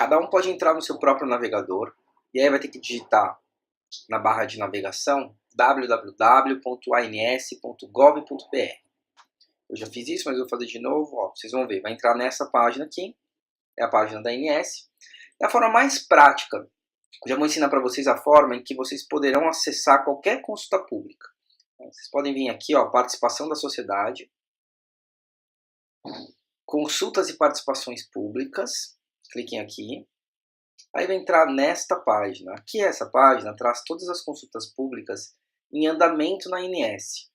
Cada um pode entrar no seu próprio navegador e aí vai ter que digitar na barra de navegação www.ans.gov.br. Eu já fiz isso, mas eu vou fazer de novo. Ó, vocês vão ver, vai entrar nessa página aqui, é a página da ANS. É a forma mais prática. Eu já vou ensinar para vocês a forma em que vocês poderão acessar qualquer consulta pública. Vocês podem vir aqui, ó, participação da sociedade, consultas e participações públicas, cliquem aqui. Aí vai entrar nesta página. Aqui essa página traz todas as consultas públicas em andamento na ANS.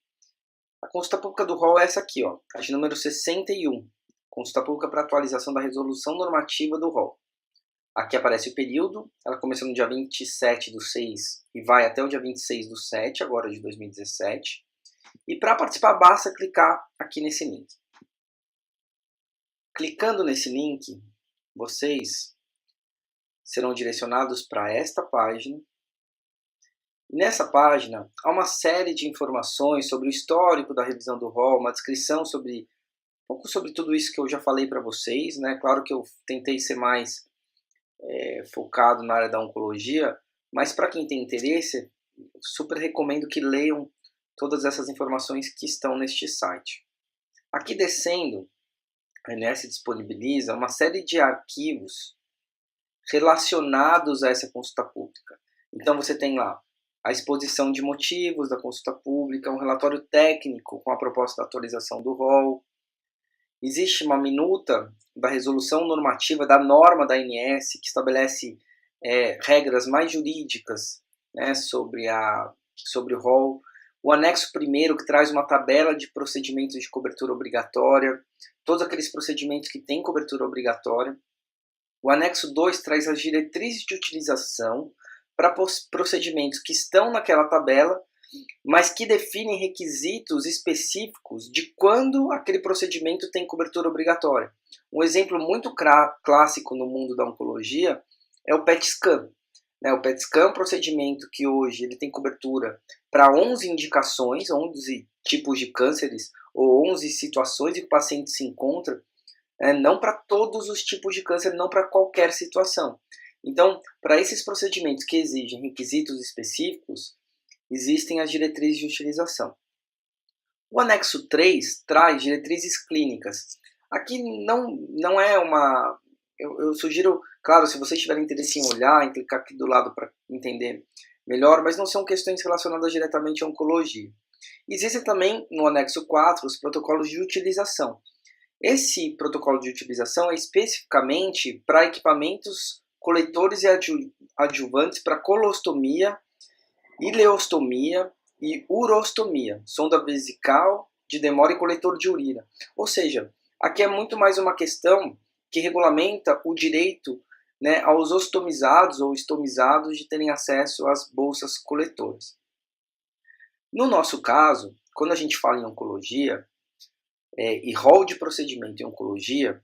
A consulta pública do rol é essa aqui, ó, a de número 61. Consulta pública para atualização da resolução normativa do rol. Aqui aparece o período, ela começou no dia 27/6 e vai até o dia 26/7, agora de 2017. E para participar basta clicar aqui nesse link. Clicando nesse link, vocês serão direcionados para esta página. E nessa página há uma série de informações sobre o histórico da revisão do rol, uma descrição sobre um pouco sobre tudo isso que eu já falei para vocês, né? Claro que eu tentei ser mais focado na área da oncologia, mas para quem tem interesse, super recomendo que leiam todas essas informações que estão neste site. Aqui descendo, a ANS disponibiliza uma série de arquivos relacionados a essa consulta pública. Então você tem lá a exposição de motivos da consulta pública, um relatório técnico com a proposta de atualização do rol. Existe uma minuta da resolução normativa da norma da ANS, que estabelece regras mais jurídicas, né, sobre o rol. O anexo 1º, que traz uma tabela de procedimentos de cobertura obrigatória, todos aqueles procedimentos que têm cobertura obrigatória. O anexo 2 traz as diretrizes de utilização para procedimentos que estão naquela tabela, mas que definem requisitos específicos de quando aquele procedimento tem cobertura obrigatória. Um exemplo muito clássico no mundo da oncologia é o PET scan. O PET scan é um procedimento que hoje ele tem cobertura para 11 indicações, 11 tipos de cânceres ou 11 situações em que o paciente se encontra, não para todos os tipos de câncer, não para qualquer situação. Então, para esses procedimentos que exigem requisitos específicos, existem as diretrizes de utilização. O anexo 3 traz diretrizes clínicas. Aqui não é uma... Eu sugiro, claro, se vocês tiverem interesse em olhar, em clicar aqui do lado para entender melhor, mas não são questões relacionadas diretamente à oncologia. Existem também, no anexo 4, os protocolos de utilização. Esse protocolo de utilização é especificamente para equipamentos coletores e adjuvantes para colostomia, ileostomia e urostomia, sonda vesical de demora e coletor de urina. Ou seja, aqui é muito mais uma questão que regulamenta o direito, né, aos ostomizados ou estomizados de terem acesso às bolsas coletoras. No nosso caso, quando a gente fala em oncologia e rol de procedimento em oncologia,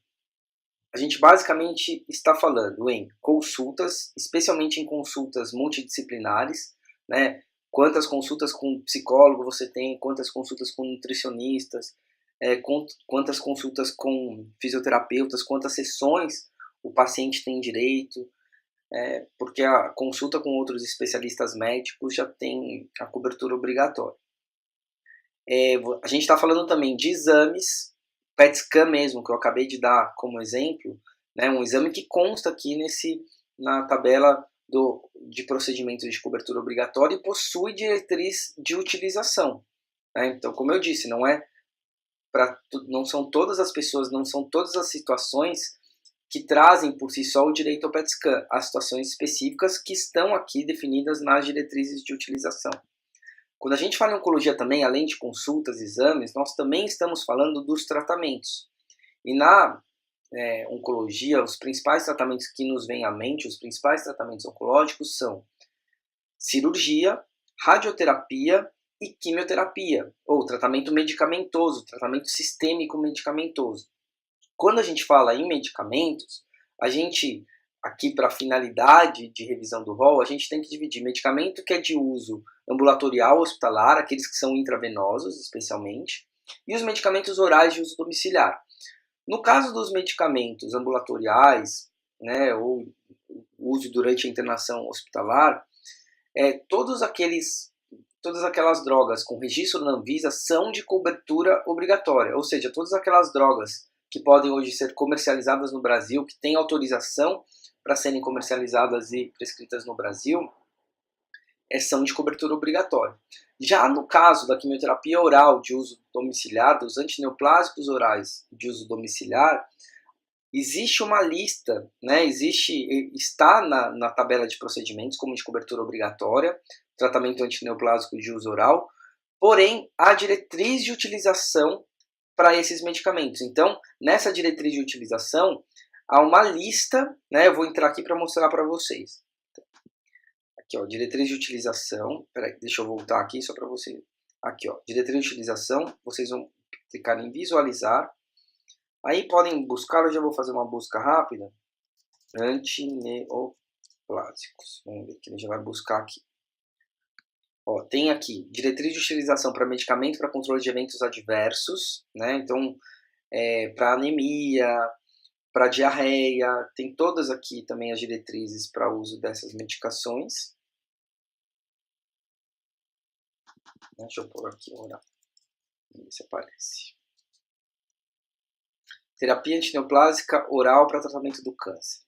a gente basicamente está falando em consultas, especialmente em consultas multidisciplinares, né? Quantas consultas com psicólogo você tem, quantas consultas com nutricionistas, quantas consultas com fisioterapeutas, quantas sessões o paciente tem direito, porque a consulta com outros especialistas médicos já tem a cobertura obrigatória. A gente está falando também de exames, PET scan mesmo, que eu acabei de dar como exemplo, né, um exame que consta aqui na tabela de procedimentos de cobertura obrigatória e possui diretriz de utilização. Então, como eu disse, não são todas as pessoas, não são todas as situações que trazem por si só o direito ao PET scan, as situações específicas que estão aqui definidas nas diretrizes de utilização. Quando a gente fala em oncologia também, além de consultas e exames, nós também estamos falando dos tratamentos. E na oncologia, os principais tratamentos que nos vêm à mente, os principais tratamentos oncológicos são cirurgia, radioterapia e quimioterapia, ou tratamento medicamentoso, tratamento sistêmico medicamentoso. Quando a gente fala em medicamentos, a gente, aqui para a finalidade de revisão do rol, a gente tem que dividir medicamento que é de uso ambulatorial, hospitalar, aqueles que são intravenosos especialmente, e os medicamentos orais de uso domiciliar. No caso dos medicamentos ambulatoriais, né, ou uso durante a internação hospitalar, todas aquelas drogas com registro na Anvisa são de cobertura obrigatória, ou seja, todas aquelas drogas que podem hoje ser comercializadas no Brasil, que têm autorização para serem comercializadas e prescritas no Brasil, são de cobertura obrigatória. Já no caso da quimioterapia oral de uso domiciliar, dos antineoplásicos orais de uso domiciliar, existe uma lista, né? Está na tabela de procedimentos como de cobertura obrigatória, tratamento antineoplásico de uso oral, porém há diretriz de utilização para esses medicamentos. Então, nessa diretriz de utilização, há uma lista, né? Eu vou entrar aqui para mostrar para vocês. Aqui, ó, diretriz de utilização. Peraí, deixa eu voltar aqui só para você. Aqui, ó, diretriz de utilização. Vocês vão clicar em visualizar. Aí podem buscar, eu já vou fazer uma busca rápida. Antineoplásicos. Vamos ver que ele já vai buscar aqui. Ó, tem aqui diretriz de utilização para medicamento para controle de eventos adversos, né? Então, para anemia, para diarreia, tem todas aqui também as diretrizes para uso dessas medicações. Deixa eu pôr aqui, orar. Vamos ver se aparece. Terapia antineoplásica oral para tratamento do câncer.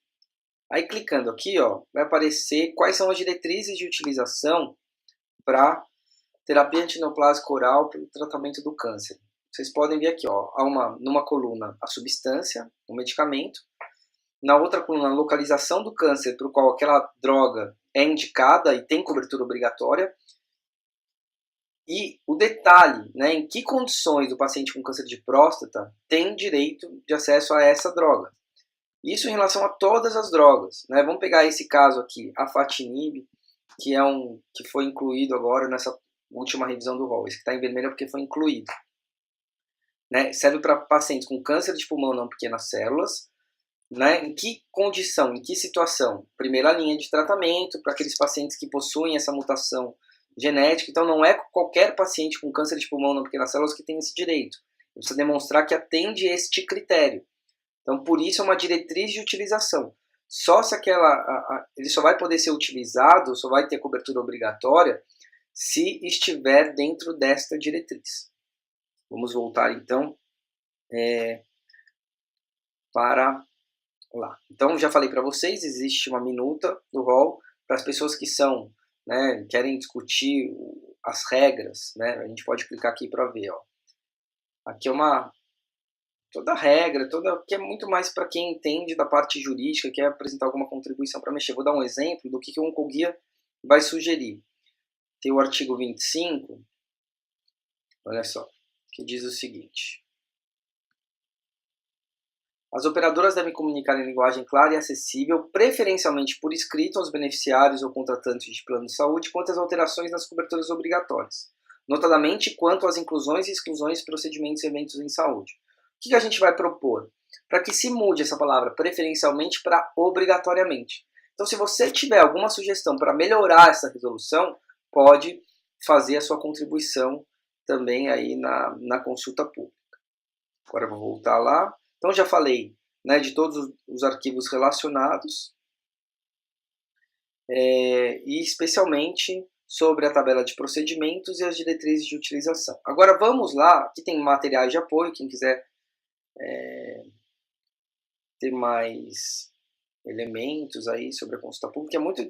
Aí clicando aqui, ó, vai aparecer quais são as diretrizes de utilização para terapia antineoplásica oral para o tratamento do câncer. Vocês podem ver aqui, ó, há numa coluna a substância, o medicamento, na outra coluna a localização do câncer para o qual aquela droga é indicada e tem cobertura obrigatória, e o detalhe, né, em que condições o paciente com câncer de próstata tem direito de acesso a essa droga. Isso em relação a todas as drogas, né? Vamos pegar esse caso aqui, afatinib, que foi incluído agora nessa última revisão do rol. Esse que está em vermelho é porque foi incluído. Né? Serve para pacientes com câncer de pulmão não pequenas células. Né? Em que condição, em que situação? Primeira linha de tratamento para aqueles pacientes que possuem essa mutação genética. Então não é qualquer paciente com câncer de pulmão não pequenas células que tem esse direito. Precisa demonstrar que atende este critério. Então por isso é uma diretriz de utilização. Só se ele só vai poder ser utilizado, só vai ter cobertura obrigatória se estiver dentro desta diretriz. Vamos voltar então para lá. Então já falei para vocês, existe uma minuta do rol para as pessoas que são, né, querem discutir as regras, né, a gente pode clicar aqui para ver, ó. Aqui é toda a regra, que é muito mais para quem entende da parte jurídica, quer apresentar alguma contribuição para mexer. Vou dar um exemplo do que o Oncoguia vai sugerir. Tem o artigo 25, olha só, que diz o seguinte: as operadoras devem comunicar em linguagem clara e acessível, preferencialmente por escrito, aos beneficiários ou contratantes de plano de saúde, quanto às alterações nas coberturas obrigatórias, notadamente quanto às inclusões e exclusões, procedimentos e eventos em saúde. O que a gente vai propor? Para que se mude essa palavra preferencialmente para obrigatoriamente. Então, se você tiver alguma sugestão para melhorar essa resolução, pode fazer a sua contribuição também aí na consulta pública. Agora eu vou voltar lá. Então, já falei, né, de todos os arquivos relacionados e especialmente sobre a tabela de procedimentos e as diretrizes de utilização. Agora vamos lá, aqui tem materiais de apoio, quem quiser ter mais elementos aí sobre a consulta pública. É muito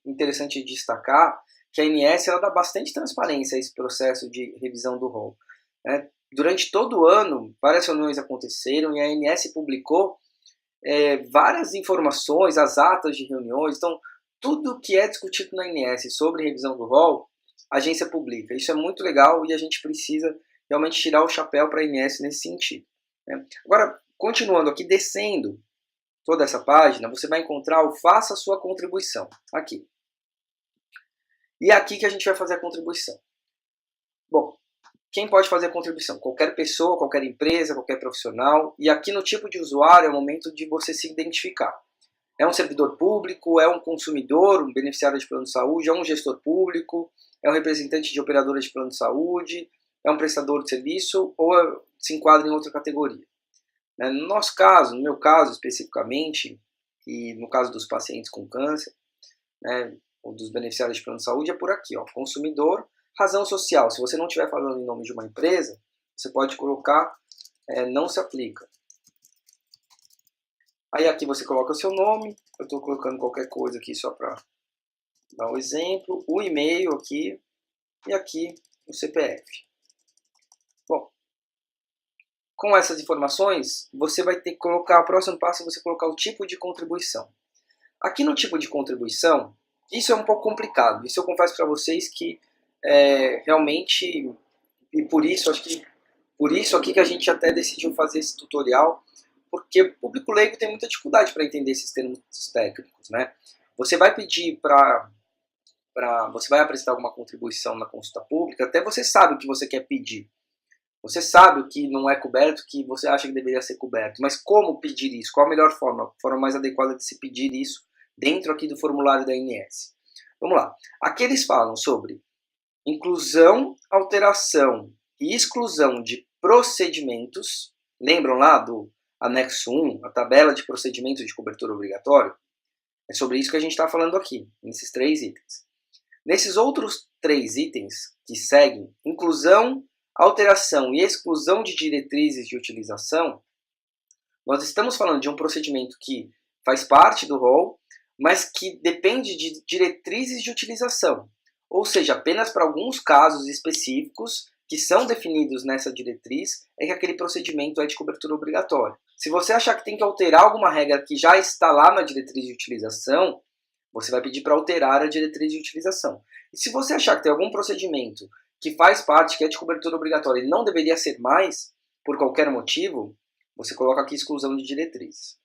interessante destacar que a ANS ela dá bastante transparência a esse processo de revisão do rol. Né? Durante todo o ano, várias reuniões aconteceram e a ANS publicou várias informações, as atas de reuniões. Então, tudo que é discutido na ANS sobre revisão do rol, a agência publica. Isso é muito legal e a gente precisa realmente tirar o chapéu para a ANS nesse sentido. Né? Agora, continuando aqui, descendo toda essa página, você vai encontrar o Faça a Sua Contribuição, aqui. E é aqui que a gente vai fazer a contribuição. Bom, quem pode fazer a contribuição? Qualquer pessoa, qualquer empresa, qualquer profissional. E aqui no tipo de usuário é o momento de você se identificar. É um servidor público, é um consumidor, um beneficiário de plano de saúde, é um gestor público, é um representante de operadora de plano de saúde, é um prestador de serviço ou se enquadra em outra categoria. No nosso caso, no meu caso especificamente, e no caso dos pacientes com câncer, né, ou dos beneficiários de plano de saúde, é por aqui, ó, consumidor, razão social. Se você não estiver falando em nome de uma empresa, você pode colocar não se aplica. Aí aqui você coloca o seu nome, eu estou colocando qualquer coisa aqui só para dar um exemplo, o e-mail aqui e aqui o CPF. Bom, com essas informações, você vai ter que colocar, o próximo passo é você colocar o tipo de contribuição. Aqui no tipo de contribuição, isso é um pouco complicado, isso eu confesso para vocês que realmente, e por isso, acho que por isso aqui que a gente até decidiu fazer esse tutorial, porque o público leigo tem muita dificuldade para entender esses termos técnicos, né? Você vai pedir você vai apresentar alguma contribuição na consulta pública, até você sabe o que você quer pedir. Você sabe o que não é coberto, que você acha que deveria ser coberto, mas como pedir isso? Qual a melhor forma? A forma mais adequada de se pedir isso dentro aqui do formulário da ANS. Vamos lá. Aqui eles falam sobre inclusão, alteração e exclusão de procedimentos. Lembram lá do anexo 1, a tabela de procedimentos de cobertura obrigatório? É sobre isso que a gente está falando aqui, nesses 3 itens. Nesses outros 3 itens que seguem, inclusão, alteração e exclusão de diretrizes de utilização, nós estamos falando de um procedimento que faz parte do rol, mas que depende de diretrizes de utilização. Ou seja, apenas para alguns casos específicos que são definidos nessa diretriz é que aquele procedimento é de cobertura obrigatória. Se você achar que tem que alterar alguma regra que já está lá na diretriz de utilização, você vai pedir para alterar a diretriz de utilização. E se você achar que tem algum procedimento que faz parte, que é de cobertura obrigatória e não deveria ser mais, por qualquer motivo, você coloca aqui exclusão de diretrizes.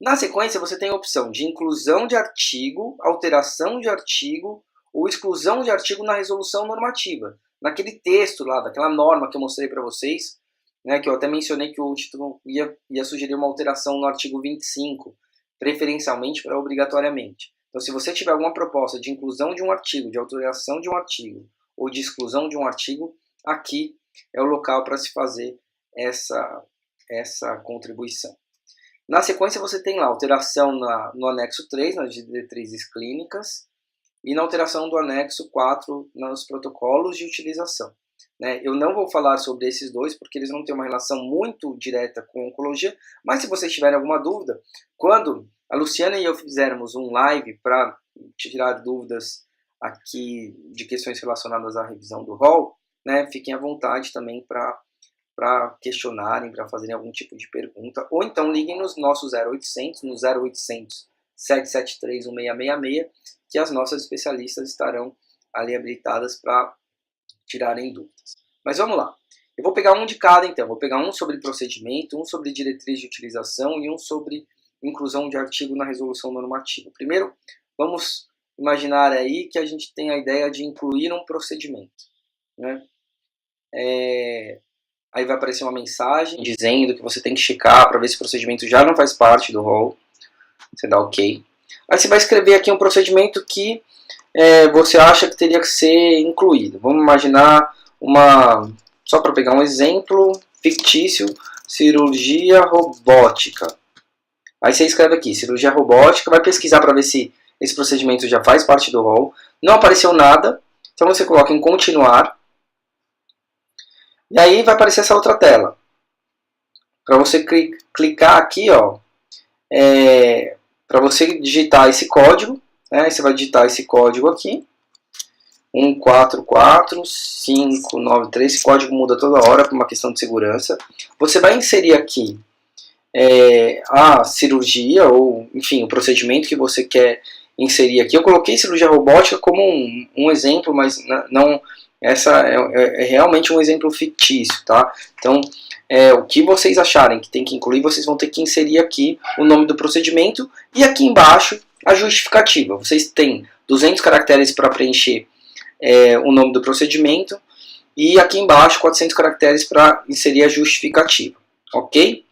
Na sequência, você tem a opção de inclusão de artigo, alteração de artigo ou exclusão de artigo na resolução normativa. Naquele texto lá, daquela norma que eu mostrei para vocês, né, que eu até mencionei que o título ia sugerir uma alteração no artigo 25, preferencialmente para obrigatoriamente. Então, se você tiver alguma proposta de inclusão de um artigo, de alteração de um artigo, ou de exclusão de um artigo, aqui é o local para se fazer essa contribuição. Na sequência, você tem lá alteração no anexo 3, nas diretrizes clínicas, e na alteração do anexo 4, nos protocolos de utilização. Né? Eu não vou falar sobre esses dois, porque eles não têm uma relação muito direta com oncologia, mas se vocês tiverem alguma dúvida, quando a Luciana e eu fizermos um live para tirar dúvidas aqui de questões relacionadas à revisão do rol, né, fiquem à vontade também para questionarem, para fazerem algum tipo de pergunta, ou então liguem nos nossos 0800, no 0800 773 1666, que as nossas especialistas estarão ali habilitadas para tirarem dúvidas. Mas vamos lá. Eu vou pegar um de cada então. Vou pegar um sobre procedimento, um sobre diretriz de utilização e um sobre inclusão de artigo na resolução normativa. Primeiro, vamos imaginar aí que a gente tem a ideia de incluir um procedimento. Né? Aí vai aparecer uma mensagem dizendo que você tem que checar para ver se o procedimento já não faz parte do rol. Você dá OK. Aí você vai escrever aqui um procedimento que você acha que teria que ser incluído. Vamos imaginar só para pegar um exemplo fictício, cirurgia robótica. Aí você escreve aqui, cirurgia robótica, vai pesquisar para ver se esse procedimento já faz parte do rol. Não apareceu nada, então você coloca em continuar. E aí vai aparecer essa outra tela. Para você clicar aqui, ó, para você digitar esse código, né, você vai digitar esse código aqui, 144593, esse código muda toda hora por uma questão de segurança. Você vai inserir aqui a cirurgia, ou enfim, o procedimento que você quer inserir aqui. Eu coloquei cirurgia robótica como um exemplo, mas não, essa é realmente um exemplo fictício, tá? Então, o que vocês acharem que tem que incluir, vocês vão ter que inserir aqui o nome do procedimento e aqui embaixo a justificativa. Vocês têm 200 caracteres para preencher o nome do procedimento e aqui embaixo 400 caracteres para inserir a justificativa, ok?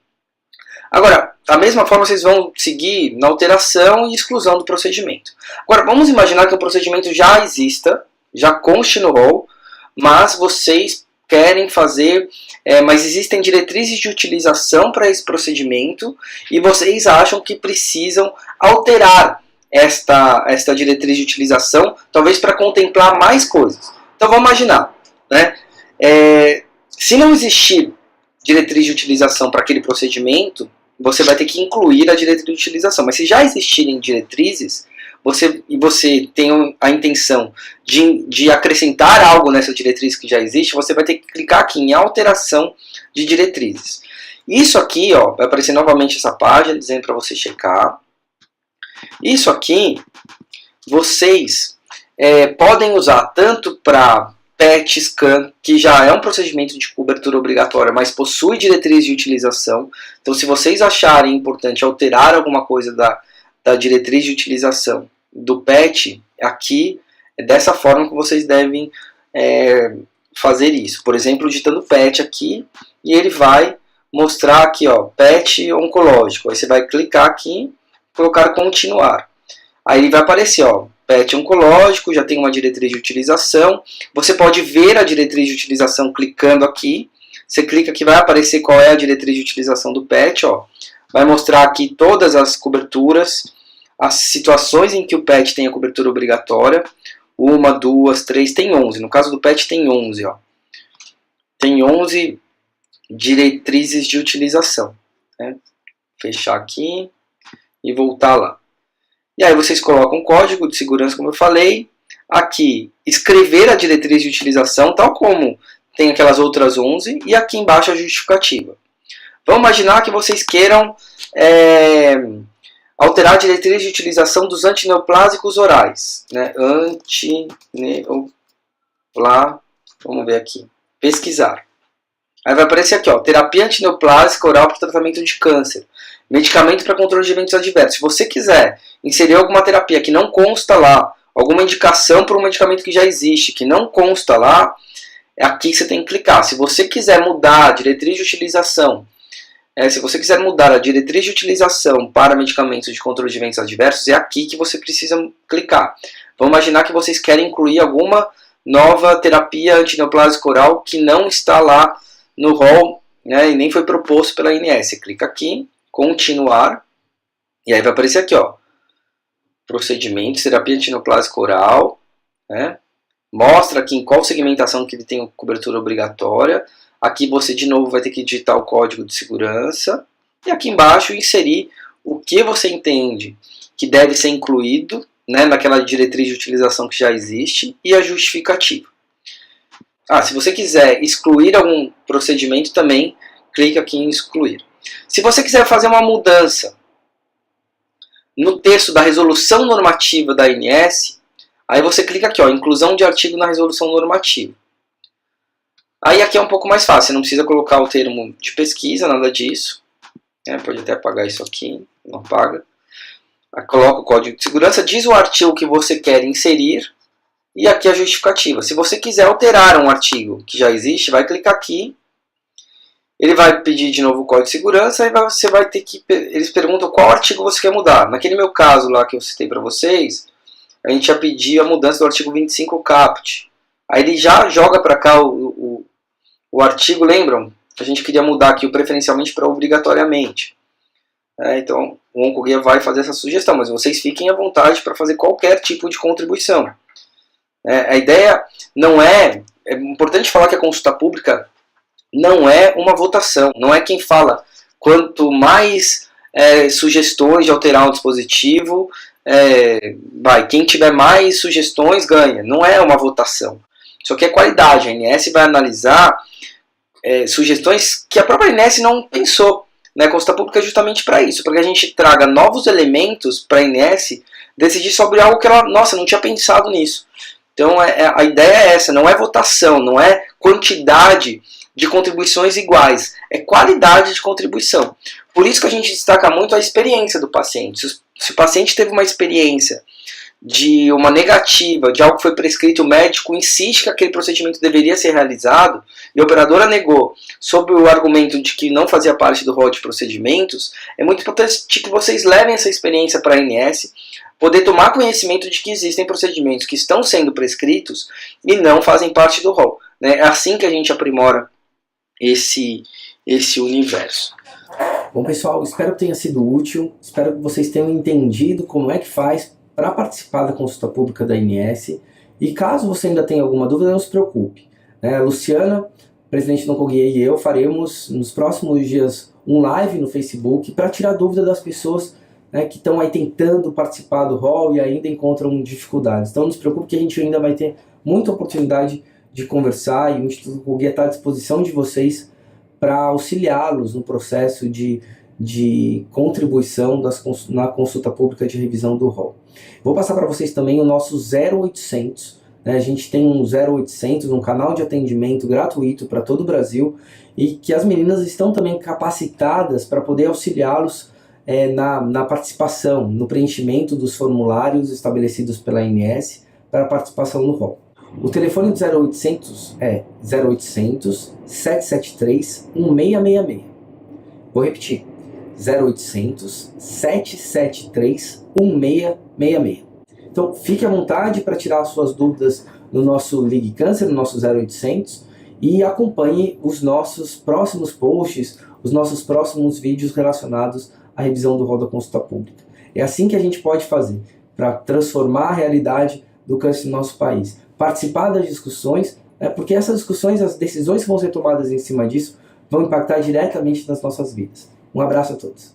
Agora, da mesma forma vocês vão seguir na alteração e exclusão do procedimento. Agora, vamos imaginar que o procedimento já exista, já conste no rol, mas vocês querem fazer, mas existem diretrizes de utilização para esse procedimento e vocês acham que precisam alterar esta diretriz de utilização, talvez para contemplar mais coisas. Então vamos imaginar, né? Se não existir diretriz de utilização para aquele procedimento, você vai ter que incluir a diretriz de utilização. Mas se já existirem diretrizes, você tem a intenção de acrescentar algo nessa diretriz que já existe, você vai ter que clicar aqui em alteração de diretrizes. Isso aqui, ó, vai aparecer novamente essa página dizendo para você checar. Isso aqui, vocês podem usar tanto para PET scan, que já é um procedimento de cobertura obrigatória, mas possui diretriz de utilização. Então, se vocês acharem importante alterar alguma coisa da diretriz de utilização do PET, aqui é dessa forma que vocês devem fazer isso. Por exemplo, digitando PET aqui, e ele vai mostrar aqui, ó, PET oncológico. Aí você vai clicar aqui, colocar continuar. Aí ele vai aparecer, ó, PET oncológico, já tem uma diretriz de utilização. Você pode ver a diretriz de utilização clicando aqui. Você clica aqui, vai aparecer qual é a diretriz de utilização do PET. Ó. Vai mostrar aqui todas as coberturas, as situações em que o PET tem a cobertura obrigatória. 1, 2, 3, tem 11. No caso do PET tem 11. Ó. Tem 11 diretrizes de utilização. Né? Fechar aqui e voltar lá. E aí vocês colocam um código de segurança, como eu falei. Aqui, escrever a diretriz de utilização, tal como tem aquelas outras 11. E aqui embaixo a justificativa. Vamos imaginar que vocês queiram alterar a diretriz de utilização dos antineoplásicos orais. Né? Vamos ver aqui. Pesquisar. Aí vai aparecer aqui, ó, terapia antineoplásica oral para tratamento de câncer. Medicamento para controle de eventos adversos. Se você quiser inserir alguma terapia que não consta lá, alguma indicação para um medicamento que já existe, que não consta lá, é aqui que você tem que clicar. Se você quiser mudar a diretriz de utilização, se você quiser mudar a diretriz de utilização para medicamentos de controle de eventos adversos, é aqui que você precisa clicar. Vamos imaginar que vocês querem incluir alguma nova terapia antineoplásica oral que não está lá no rol, né, e nem foi proposto pela ANS. Você clica aqui, continuar, e aí vai aparecer aqui, ó, procedimentos, terapia antineoplásica oral, né, mostra aqui em qual segmentação que ele tem cobertura obrigatória. Aqui você de novo vai ter que digitar o código de segurança, e aqui embaixo inserir o que você entende que deve ser incluído, né, naquela diretriz de utilização que já existe, e a justificativa. Se você quiser excluir algum procedimento também, clique aqui em excluir. Se você quiser fazer uma mudança no texto da resolução normativa da ANS, aí você clica aqui, ó, inclusão de artigo na resolução normativa. Aí aqui é um pouco mais fácil, você não precisa colocar o termo de pesquisa, nada disso. Pode até apagar isso aqui, não apaga. Aí coloca o código de segurança, diz o artigo que você quer inserir, e aqui a justificativa. Se você quiser alterar um artigo que já existe, vai clicar aqui. Ele vai pedir de novo o código de segurança e você vai ter que... Eles perguntam qual artigo você quer mudar. Naquele meu caso lá que eu citei para vocês, a gente já pediu a mudança do artigo 25 caput. Aí ele já joga para cá o artigo, lembram? A gente queria mudar aqui o preferencialmente para obrigatoriamente. Então o OncoGuia vai fazer essa sugestão, mas vocês fiquem à vontade para fazer qualquer tipo de contribuição. A ideia não é... É importante falar que a consulta pública não é uma votação. Não é quem fala quanto mais sugestões de alterar um dispositivo, quem tiver mais sugestões ganha. Não é uma votação. Isso aqui é qualidade. A ANS vai analisar sugestões que a própria ANS não pensou. A consulta pública é justamente para isso, para que a gente traga novos elementos para a ANS decidir sobre algo que ela, nossa, não tinha pensado nisso. Então a ideia é essa, não é votação, não é quantidade de contribuições iguais, é qualidade de contribuição. Por isso que a gente destaca muito a experiência do paciente. Se o paciente teve uma experiência de uma negativa, de algo que foi prescrito, o médico insiste que aquele procedimento deveria ser realizado, e a operadora negou, sob o argumento de que não fazia parte do rol de procedimentos, é muito importante que vocês levem essa experiência para a ANS, poder tomar conhecimento de que existem procedimentos que estão sendo prescritos e não fazem parte do rol. né? É assim que a gente aprimora esse universo. Bom, pessoal, espero que tenha sido útil, espero que vocês tenham entendido como é que faz para participar da consulta pública da ANS. E caso você ainda tenha alguma dúvida, não se preocupe. A Luciana, presidente do Oncoguia, e eu faremos nos próximos dias um live no Facebook para tirar dúvida das pessoas, né, que estão aí tentando participar do rol e ainda encontram dificuldades. Então não se preocupe que a gente ainda vai ter muita oportunidade de conversar e o Instituto Oncoguia está à disposição de vocês para auxiliá-los no processo de contribuição na consulta pública de revisão do rol. Vou passar para vocês também o nosso 0800, né? A gente tem um 0800, um canal de atendimento gratuito para todo o Brasil, e que as meninas estão também capacitadas para poder auxiliá-los na participação, no preenchimento dos formulários estabelecidos pela ANS para a participação no rol. O telefone do 0800 é 0800 773 1666. Vou repetir, 0800 773 1666. Então fique à vontade para tirar suas dúvidas no nosso Ligue Câncer, no nosso 0800, e acompanhe os nossos próximos posts, os nossos próximos vídeos relacionados à revisão do rol da consulta pública. É assim que a gente pode fazer para transformar a realidade do câncer no nosso país. Participar das discussões, porque essas discussões, as decisões que vão ser tomadas em cima disso, vão impactar diretamente nas nossas vidas. Um abraço a todos.